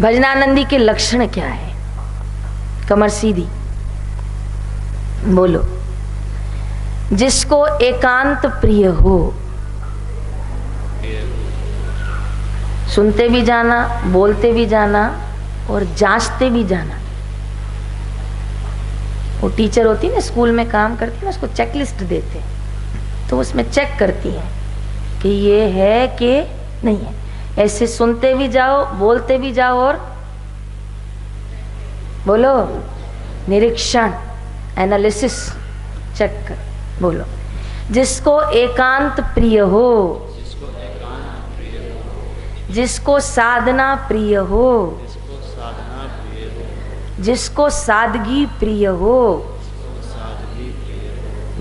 भजनानंदी के लक्षण क्या है? कमर सीधी बोलो। जिसको एकांत प्रिय हो, सुनते भी जाना, बोलते भी जाना और जांचते भी जाना। वो टीचर होती है ना, स्कूल में काम करती है ना, उसको चेकलिस्ट देते हैं, तो उसमें चेक करती है कि ये है कि नहीं है। ऐसे सुनते भी जाओ, बोलते भी जाओ और बोलो निरीक्षण, एनालिसिस, चेक कर बोलो। जिसको एकांत प्रिय हो, जिसको साधना प्रिय हो, जिसको सादगी प्रिय हो,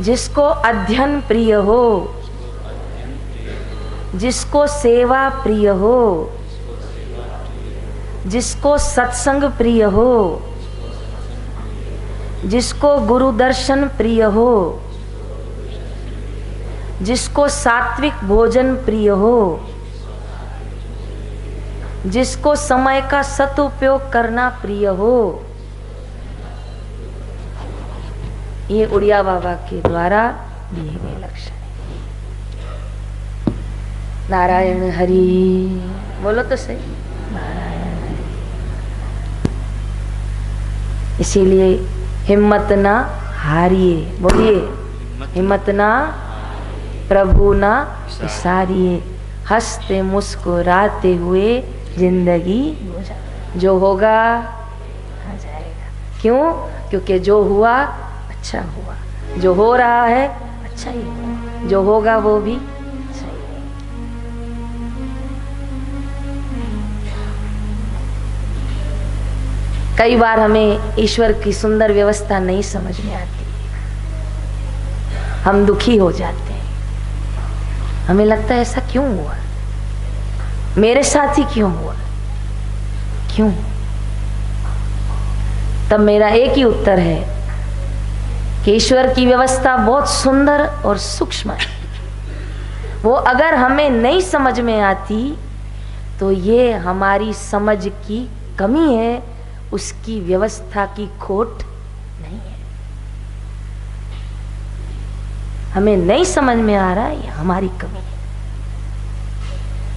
जिसको अध्ययन प्रिय हो, जिसको सेवा प्रिय हो, जिसको सत्संग प्रिय हो, जिसको गुरु दर्शन प्रिय हो, जिसको सात्विक भोजन प्रिय हो, जिसको समय का सदुपयोग करना प्रिय हो, ये उड़िया बाबा के द्वारा दिए गए लक्षण है। नारायण हरि बोलो तो सही। नारायण हरि। इसीलिए हिम्मत ना हारिए, बोलिए हिम्मत ना, प्रभु ना विसारिए, हंसते मुस्कुराते हुए जिंदगी जो होगा आ जाएगा। क्यों? क्योंकि जो हुआ अच्छा हुआ, जो हो रहा है अच्छा ही हुआ, जो होगा वो भी अच्छा ही है। कई बार हमें ईश्वर की सुंदर व्यवस्था नहीं समझ में आती, हम दुखी हो जाते हैं, हमें लगता है ऐसा क्यों हुआ, मेरे साथ ही क्यों हुआ, क्यों? तब मेरा एक ही उत्तर है कि ईश्वर की व्यवस्था बहुत सुंदर और सूक्ष्म है। वो अगर हमें नहीं समझ में आती तो ये हमारी समझ की कमी है, उसकी व्यवस्था की खोट नहीं है। हमें नहीं समझ में आ रहा है, ये हमारी कमी है,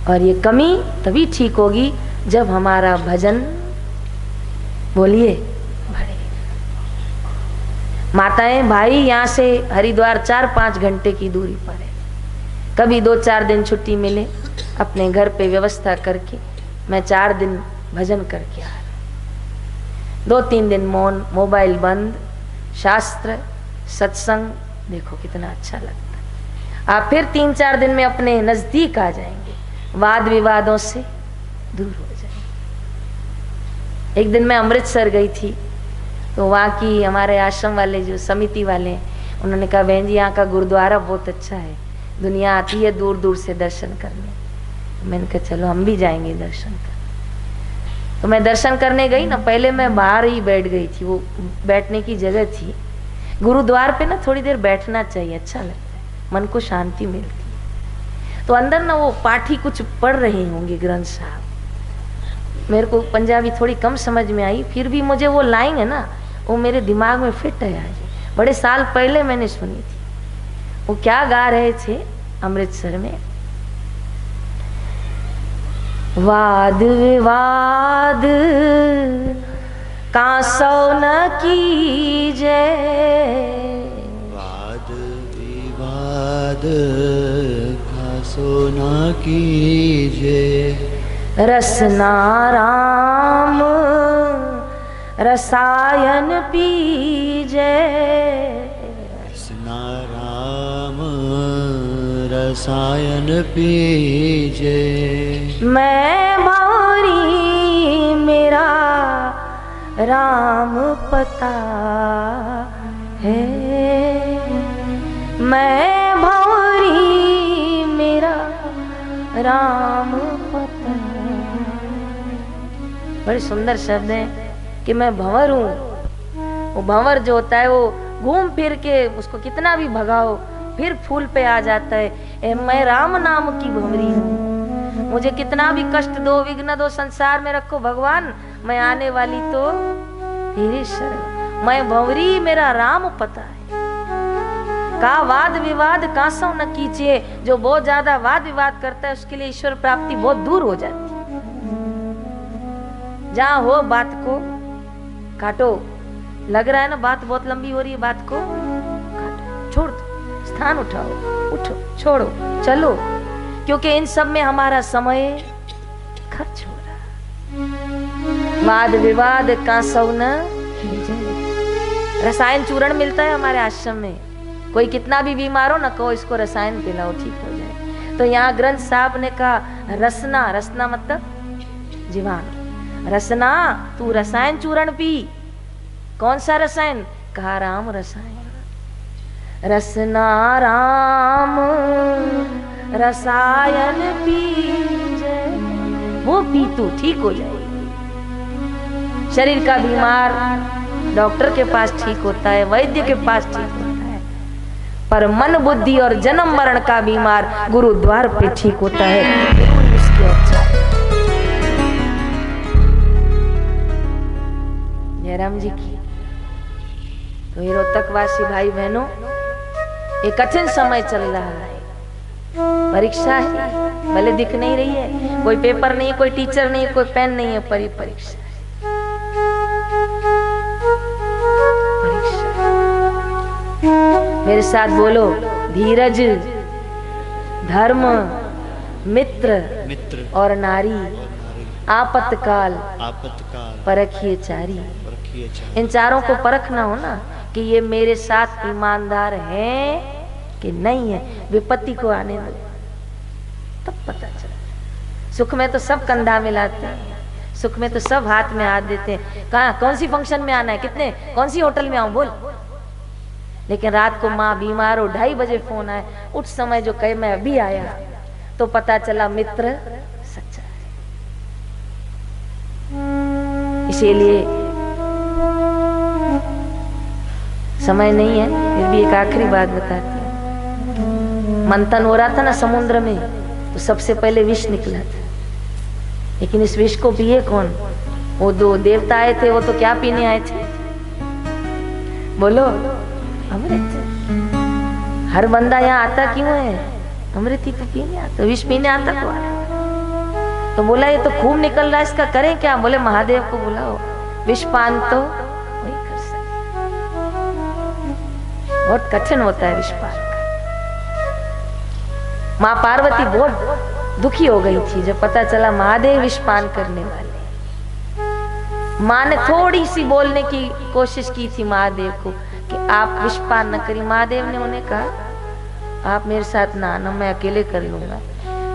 और ये कमी तभी ठीक होगी जब हमारा भजन, बोलिए, बढ़े। माताएं भाई यहाँ से हरिद्वार 4-5 घंटे की दूरी पर है, कभी 2-4 दिन छुट्टी मिले अपने घर पे व्यवस्था करके मैं 4 दिन भजन करके आ रहा, 2-3 दिन मौन, मोबाइल बंद, शास्त्र, सत्संग, देखो कितना अच्छा लगता है। आप फिर 3-4 दिन में अपने नजदीक आ जाएंगे, वाद विवादों से दूर हो जाएंगे। एक दिन मैं अमृतसर गई थी, तो वहाँ की हमारे आश्रम वाले जो समिति वाले हैं, उन्होंने कहा बहन जी यहाँ का गुरुद्वारा बहुत अच्छा है, दुनिया आती है दूर दूर से दर्शन करने। मैंने कहा चलो हम भी जाएंगे दर्शन करने। तो मैं दर्शन करने गई ना, पहले मैं बाहर ही बैठ गई थी, वो बैठने की जगह थी। गुरुद्वार पे ना थोड़ी देर बैठना चाहिए, अच्छा लगता है, मन को शांति मिलती है। तो अंदर ना वो पाठी कुछ पढ़ रहे होंगे ग्रंथ साहब, मेरे को पंजाबी थोड़ी कम समझ में आई, फिर भी मुझे वो लाइन है ना, वो मेरे दिमाग में फिट है आज, बड़े साल पहले मैंने सुनी थी। वो क्या गा रहे थे अमृतसर में, वाद विवाद कांसो न कीजे, वाद विवाद कांसो न कीजे, रसना राम रसायन पीजे, रसना राम रसायन पीजे, मैं भंवरी मेरा राम पता है, मैं भंवरी मेरा राम पता है। बड़े सुंदर शब्द हैं कि मैं भंवर हूँ। वो भंवर जो होता है वो घूम फिर के उसको कितना भी भगाओ फिर फूल पे आ जाता है। मैं राम नाम की भंवरी हूँ, मुझे कितना भी कष्ट दो, विघ्न दो, संसार में रखो भगवान, मैं आने वाली तो तेरे शरण। मैं भंवरी, मेरा राम पता है। का वाद विवाद कासों न कीजिए। जो बहुत ज्यादा वाद विवाद करता है उसके लिए ईश्वर प्राप्ति बहुत दूर हो जाती है। जहां हो बात को काटो। लग रहा है ना बात बहुत लंबी हो रही है, बात को काटो, छोड़ दो, स्थान उठाओ, उठो, छोड़ो, चलो, क्योंकि इन सब में हमारा समय खर्च हो रहा। वाद विवाद कासों न कीजिए। रसायन चूर्ण मिलता है हमारे आश्रम में। कोई कितना भी बीमार हो ना, कहो इसको रसायन पिलाओ, ठीक हो जाए। तो यहाँ ग्रंथ साहब ने कहा रसना, रसना मतलब जीवाणु। रसना तू रसायन चूर्ण पी। कौन सा रसायन? कहा राम रसायन। रसना राम रसायन पीजे, वो पी तू ठीक हो जाएगी। शरीर का बीमार डॉक्टर के पास ठीक होता है, वैद्य के पास ठीक होता है, पर मन बुद्धि और जन्म मरण का बीमार गुरुद्वार पे ठीक होता है। उसके अच्छा जयराम जी की। तो ये रोहतकवासी भाई बहनों, ये कठिन समय चल रहा है, परीक्षा है, भले दिख नहीं रही है, कोई पेपर नहीं, कोई टीचर नहीं, कोई पेन नहीं है, पर ये परीक्षा है। मेरे साथ बोलो, धीरज, धर्म, मित्र और नारी, आपत्काल परखिए चारी। इन चारों को परखना हो ना कि ये मेरे साथ ईमानदार हैं कि नहीं है। विपत्ति को आने दो, तब पता चला। सुख में तो सब कंधा मिलाते हैं, सुख में तो सब हाथ में हाथ देते हैं। कहाँ, कौन सी फंक्शन में आना है, कितने, कौन सी होटल में आऊं, बोल। लेकिन रात को माँ बीमार हो, 2:30 बजे फोन आए, उठ समय जो कहे मैं अभी आया, तो पता चला मित्र सच्चा है। इसीलिए समय नहीं है, फिर भी एक आखिरी बात बताती हूँ। मंथन हो रहा था ना समुद्र में, तो सबसे पहले विष निकला था, लेकिन इस विष को पिए कौन? वो 2 देवता आए थे, वो तो क्या पीने आए थे, बोलो? अमृत। हर बंदा यहाँ आता क्यों है? अमृत ही तो पीने आता, विष पीने आता कौन? तो बोला ये तो खून निकल रहा है, इसका करें क्या? बोले महादेव को बुलाओ, विष पान तो वही कर सकते। बहुत कठिन होता है विष पान का। माँ पार्वती बहुत दुखी हो गई थी जब पता चला महादेव विष पान करने वाले। माँ ने थोड़ी सी बोलने की कोशिश की थी महादेव को कि आप विषपान न करिए। महादेव ने उन्हें कहा आप मेरे साथ ना आना, मैं अकेले कर लूंगा,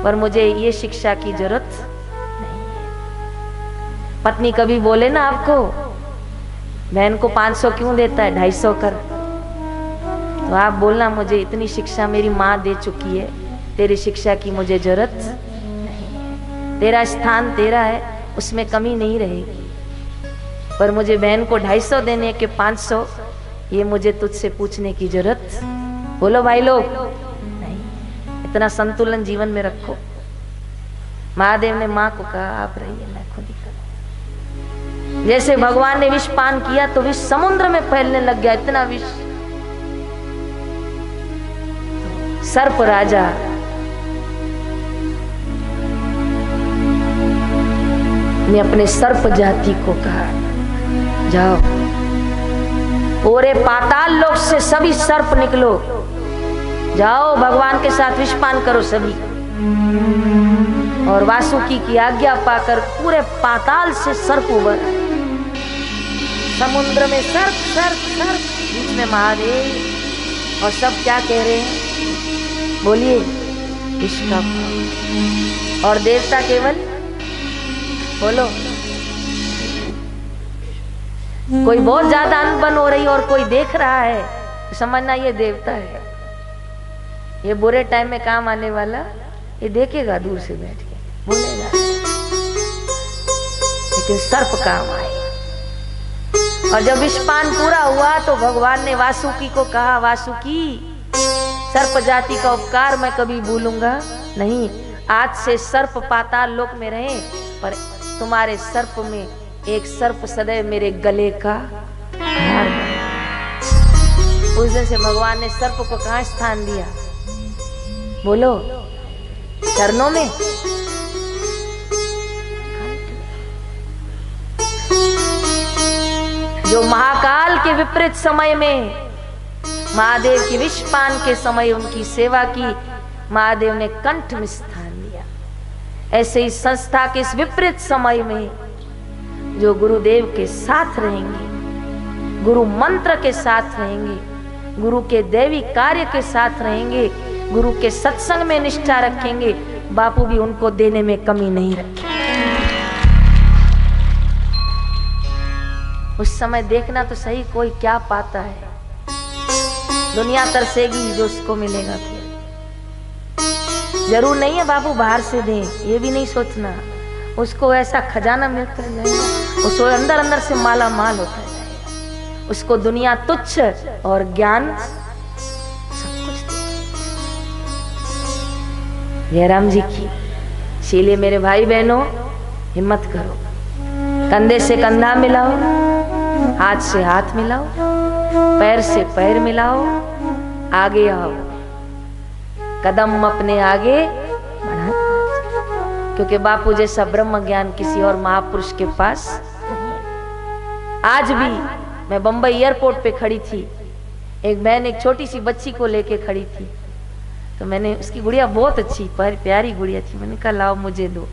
पर मुझे ये शिक्षा की जरूरत नहीं है। पत्नी कभी बोले ना आपको बहन को 500 क्यों देता है, 250 कर, तो आप बोलना मुझे इतनी शिक्षा मेरी माँ दे चुकी है, तेरी शिक्षा की मुझे जरूरत नहीं है। तेरा स्थान तेरा है, उसमें कमी नहीं रहेगी, पर मुझे बहन को 250 देने के 500 ये मुझे तुझसे पूछने की जरूरत। बोलो भाई लोग, नहीं। इतना संतुलन जीवन में रखो। महादेव ने माँ को कहा आप रहिए, मैं खुद ही करूं। जैसे भगवान ने विष पान किया तो विष समुद्र में फैलने लग गया, इतना विष। सर्प राजा ने अपने सर्प जाति को कहा जाओ पूरे पाताल लोक से सभी सर्प निकलो, जाओ भगवान के साथ विषपान करो सभी। और वासुकी की आज्ञा पाकर पूरे पाताल से सर्प उभर, समुद्र में सर्प सर्प सर्प, बीच में महादेव। और सब क्या कह रहे हैं, बोलिए विष का। और देवता केवल बोलो, कोई बहुत ज्यादा अनबन हो रही और कोई देख रहा है तो समझना ये देवता है, ये बुरे टाइम में काम आने वाला, ये देखेगा दूर से बैठ के, बोलेगा, लेकिन सर्प काम आए। और जब विषपान पूरा हुआ तो भगवान ने वासुकी को कहा वासुकी, सर्प जाति का उपकार मैं कभी भूलूंगा नहीं, आज से सर्प पाताल लोक में रहे, पर तुम्हारे सर्प में एक सर्प सदैव मेरे गले का हार बने। उस दिन से भगवान ने सर्प को कहां स्थान दिया? बोलो, चरणों में। जो महाकाल के विपरीत समय में महादेव की विषपान के समय उनकी सेवा की, महादेव ने कंठ में स्थान दिया। ऐसे ही संस्था के इस विपरीत समय में जो गुरुदेव के साथ रहेंगे, गुरु मंत्र के साथ रहेंगे, गुरु के दैवी कार्य के साथ रहेंगे, गुरु के सत्संग में निष्ठा रखेंगे, बापू भी उनको देने में कमी नहीं रखेंगे। उस समय देखना तो सही कोई क्या पाता है। दुनिया तरसेगी जो उसको मिलेगा। फिर जरूर नहीं है बाबू बाहर से दें, ये भी नहीं सोचना। उसको ऐसा खजाना मिलता जाएगा, उसको अंदर अंदर से माला माल होता जाएगा। उसको दुनिया तुच्छ और ज्ञान सब कुछ। जयराम जी की इसीलिए मेरे भाई बहनों, हिम्मत करो, कंधे से कंधा मिलाओ, हाथ से हाथ मिलाओ, पैर से पैर मिलाओ, आगे आओ, कदम अपने आगे बढ़ा। क्योंकि बापू जैसा ब्रह्म ज्ञान किसी और महापुरुष के पास नहीं। आज भी मैं बंबई एयरपोर्ट पे खड़ी थी, एक बहन एक छोटी सी बच्ची को लेके खड़ी थी, तो मैंने, उसकी गुड़िया बहुत अच्छी प्यारी गुड़िया थी, मैंने कहा लाओ मुझे दो।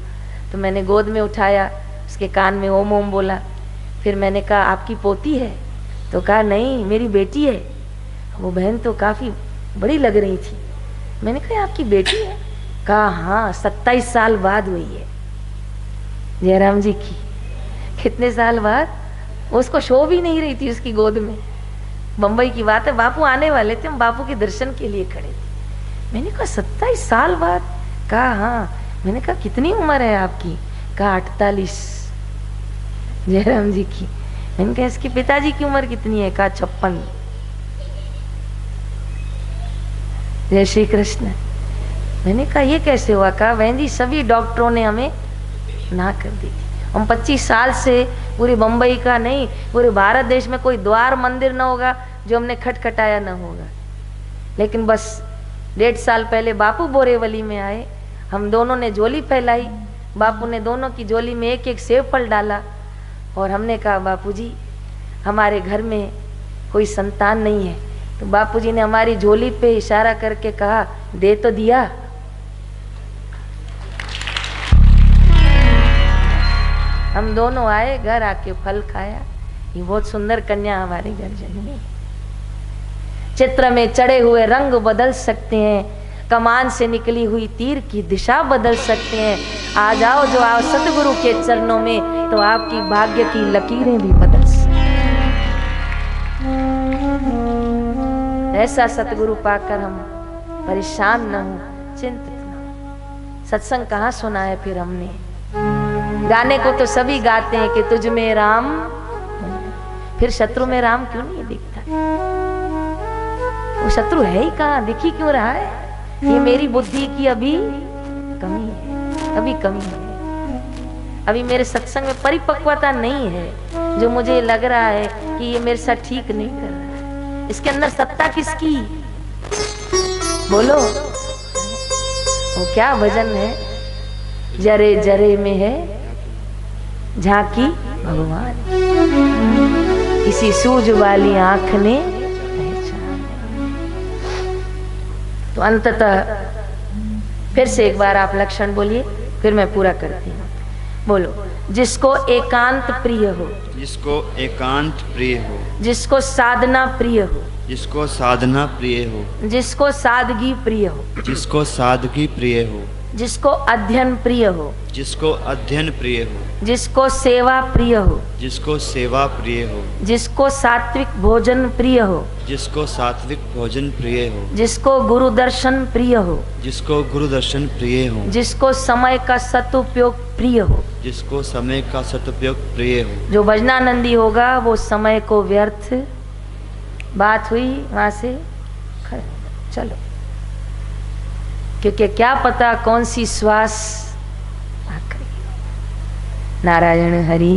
तो मैंने गोद में उठाया, उसके कान में ओम ओम बोला। फिर मैंने कहा आपकी पोती है? तो कहा नहीं मेरी बेटी है। वो बहन तो काफी बड़ी लग रही थी। मैंने कहा आपकी बेटी है? कहा हाँ, 27 साल बाद हुई है। जयराम जी की कितने साल बाद? उसको शो भी नहीं रही थी उसकी गोद में। बंबई की बात है, बापू आने वाले थे, हम बापू के दर्शन के लिए खड़े थे। मैंने कहा 27 साल बाद? कहा हाँ। मैंने कहा कितनी उम्र है आपकी? कहा 48। जयराम जी की। मैंने कहा इसके पिताजी की उम्र कितनी है? कहा 56। जय श्री कृष्ण। मैंने कहा ये कैसे हुआ? कहा बहन जी सभी डॉक्टरों ने हमें ना कर दी थी। हम 25 साल से पूरी बंबई का नहीं, पूरे भारत देश में कोई द्वार मंदिर ना होगा जो हमने खटखटाया ना होगा। लेकिन बस 1.5 साल पहले बापू बोरेवली में आए, हम दोनों ने झोली फैलाई, बापू ने दोनों की झोली में एक एक सेब फल डाला और हमने कहा बापूजी हमारे घर में कोई संतान नहीं है। तो बापूजी ने हमारी झोली पे इशारा करके कहा दे तो दिया। हम दोनों आए, घर आके फल खाया। ये बहुत सुंदर कन्या हमारे घर जन्मी। चित्र में चढ़े हुए रंग बदल सकते हैं, कमान से निकली हुई तीर की दिशा बदल सकते हैं। आ जाओ जो आओ सतगुरु के चरणों में, तो आपकी भाग्य की लकीरें भी बदल सकती। ऐसा सतगुरु पाकर हम परेशान न हो, चिंतित न हो। सत्संग कहाँ सुना है फिर हमने? गाने को तो सभी गाते हैं कि तुझ में राम, फिर शत्रु में राम क्यों नहीं दिखता? वो शत्रु है ही कहाँ, दिख ही क्यों रहा है? ये मेरी बुद्धि की अभी कमी है, अभी कमी है। अभी मेरे सत्संग में परिपक्वता नहीं है, जो मुझे लग रहा है कि ये मेरे साथ ठीक नहीं कर रहा है। इसके अंदर सत्ता किसकी? बोलो। वो क्या भजन है? जरे जरे में है झांकी भगवान, इसी सूझ वाली आंख ने पहचान। तो अंततः फिर से एक बार आप लक्षण बोलिए, फिर मैं पूरा करती हूँ। बोलो। जिसको एकांत प्रिय हो, जिसको एकांत प्रिय हो, जिसको साधना प्रिय हो, जिसको साधना प्रिय हो, जिसको सादगी प्रिय हो, जिसको सादगी प्रिय हो, जिसको अध्ययन प्रिय हो, जिसको अध्ययन प्रिय हो, जिसको सेवा प्रिय हो, जिसको सेवा प्रिय हो, जिसको सात्विक भोजन प्रिय हो, जिसको सात्विक भोजन प्रिय हो, जिसको गुरु दर्शन प्रिय हो, जिसको गुरु दर्शन प्रिय हो, जिसको समय का सदुपयोग प्रिय हो, जिसको समय का सदुपयोग प्रिय हो। जो भजनानंदी होगा वो समय को व्यर्थ, बात हुई वहां से खड़े, चलो क्योंकि क्या पता कौन सी श्वास आखिरी। नारायण हरि